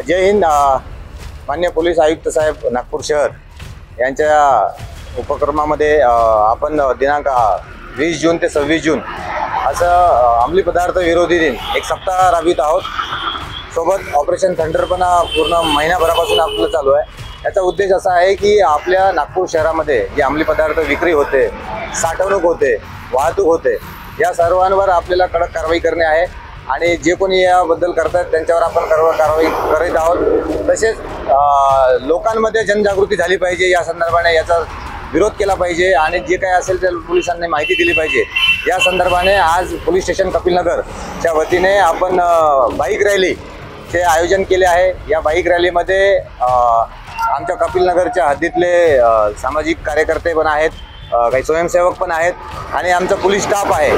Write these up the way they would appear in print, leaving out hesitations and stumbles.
जय हिंद। माननीय पोलीस आयुक्त साहेब नागपूर शहर यांच्या उपक्रमामध्ये आपण दिनांक 20 जून ते 26 जून असं अंमली पदार्थ विरोधी दिन एक सप्ताह राबवित आहोत। सोबत ऑपरेशन थंडर पण पूर्ण महिनाभरापासून आपलं चालू आहे। याचा उद्देश असा आहे की आपल्या नागपूर शहरामध्ये जे अंमली पदार्थ विक्री होते, साठवणूक होते, वाहतूक होते, या सर्वांवर आपल्याला कडक कारवाई करणे आहे आणि जे कोणी याबद्दल करतात त्यांच्यावर आपण कारवाई करीत आहोत। तसेच लोकांमध्ये जनजागृती झाली पाहिजे, या संदर्भाने याचा विरोध केला पाहिजे आणि जे काही असेल ते पोलिसांनी माहिती दिली पाहिजे। या संदर्भाने आज पोलीस स्टेशन कपिलनगरच्या वतीने आपण बाईक रॅलीचे आयोजन केले आहे। या बाईक रॅलीमध्ये आमच्या कपिलनगरच्या हद्दीतले सामाजिक कार्यकर्ते पण आहेत, काही स्वयंसेवक पण आहेत आणि आमचा पोलीस स्टाफ आहे।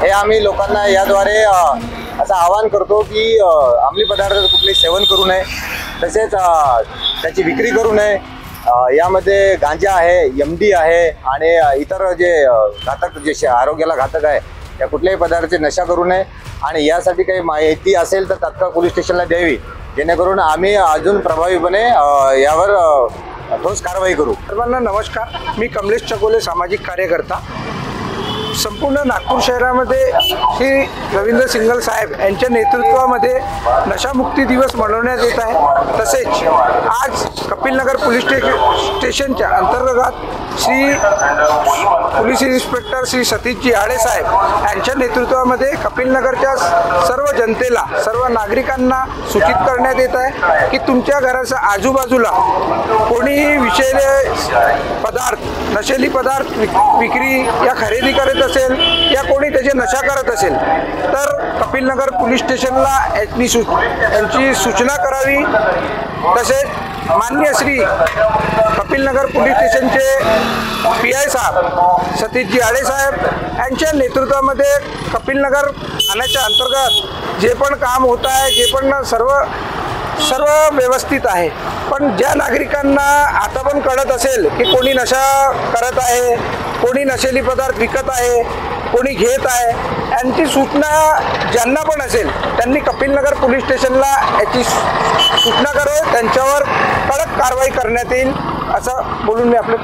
हे आम्ही लोकांना याद्वारे असं आवाहन करतो की अंमली पदार्थाचं कुठले सेवन करू नये, तसेच त्याची विक्री करू नये। यामध्ये गांजा आहे, MD आहे आणि इतर जे घातक जे आरोग्याला घातक आहे त्या कुठल्याही पदार्थाची नशा करू नये आणि यासाठी काही माहिती असेल तर तात्काळ पोलीस स्टेशनला द्यावी, जेणेकरून आम्ही अजून प्रभावीपणे यावर ठोस कारवाई करू। सर्वांना नमस्कार, मी कमलेश चकोले, सामाजिक कार्यकर्ता। संपूर्ण नागपूर शहरामध्ये श्री रवींद्र सिंगल साहेब यांच्या नेतृत्वामध्ये नशामुक्ती दिवस मनवण्यात येत आहे। तसेच आज कपिलनगर पोलीस स्टेशनच्या अंतर्गत श्री पोलीस इन्स्पेक्टर श्री सतीशजी आडे साहेब यांच्या नेतृत्वामध्ये कपिलनगरच्या सर्व जनतेला, सर्व नागरिकांना सूचित करण्यात येत आहे की तुमच्या घराच्या आजूबाजूला कोणीही विषैले पदार्थ, नशेली पदार्थ विक्री या खरेदी करत असेल या कोणी त्याची नशा करत असेल तर कपिलनगर पोलीस स्टेशनला यांची सूचना करावी। तसेच माननीय श्री कपिलनगर पोलीस स्टेशनचे PI साहेब सतीशजी आडे साहेब यांच्या नेतृत्वामध्ये कपिलनगर ठाण्याच्या अंतर्गत जे पण काम होत आहे, जे पण सर्व व्यवस्थित आहे। पण ज्या नागरिकांना आता पण कळत असेल की कोणी नशा करत आहे, कोणी नशेली पदार्थ विकत आहे, कोणी घेत आहे, यांची सूचना ज्यांना पण असेल त्यांनी कपिलनगर पोलीस स्टेशनला याची सूचना करावी, त्यांच्यावर कडक कारवाई करण्यात येईल असं बोलून मी आपलं